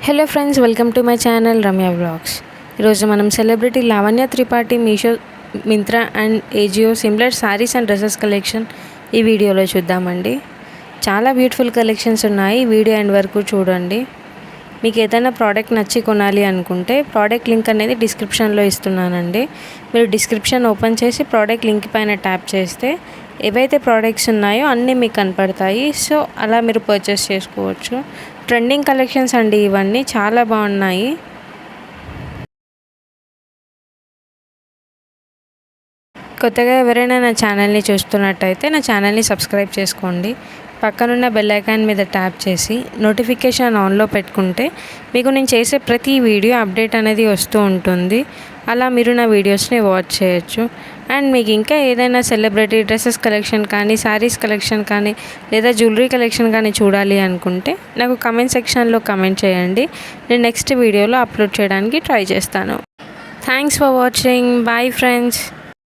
Hello friends, welcome to my channel Ramya vlogs. ఈరోజు మనం celebrity Lavanya Tripathi Meesho, Myntra and Ajio similar saris and dresses collection ఈ వీడియోలో చూద్దామండి. చాలా బ్యూటిఫుల్ కలెక్షన్స్ ఉన్నాయి. వీడియో ఎండ్ వరకు చూడండి. మీకు ఏదైనా ప్రోడక్ట్ నచ్చి కొనాలి అనుకుంటే ప్రోడక్ట్ లింక్ అనేది డిస్క్రిప్షన్లో ఇస్తున్నానండి. మీరు డిస్క్రిప్షన్ ఓపెన్ చేసి ప్రోడక్ట్ లింక్ పైన ట్యాప్ చేస్తే ఏవైతే ప్రోడక్ట్స్ ఉన్నాయో అన్నీ మీకు కనపడతాయి. సో అలా మీరు పర్చేస్ చేసుకోవచ్చు. ట్రెండింగ్ కలెక్షన్స్ అండి, ఇవన్నీ చాలా బాగున్నాయి. కొత్తగా ఎవరైనా నా ఛానల్ని చూస్తున్నట్టయితే నా ఛానల్ని సబ్స్క్రైబ్ చేసుకోండి. పక్కనున్న బెల్ ఐకాన్ మీద ట్యాప్ చేసి నోటిఫికేషన్ ఆన్లో పెట్టుకుంటే మీకు నేను చేసే ప్రతి వీడియో అప్డేట్ అనేది వస్తూ ఉంటుంది. అలా మీరు నా వీడియోస్ని వాచ్ చేయొచ్చు. అండ్ మీకు ఇంకా ఏదైనా సెలబ్రిటీ డ్రెస్సెస్ కలెక్షన్ కానీ, శారీస్ కలెక్షన్ కానీ, లేదా జ్యువెలరీ కలెక్షన్ కానీ చూడాలి అనుకుంటే నాకు కమెంట్ సెక్షన్లో కమెంట్ చేయండి. నేను నెక్స్ట్ వీడియోలో అప్లోడ్ చేయడానికి ట్రై చేస్తాను. Thanks for watching. Bye friends.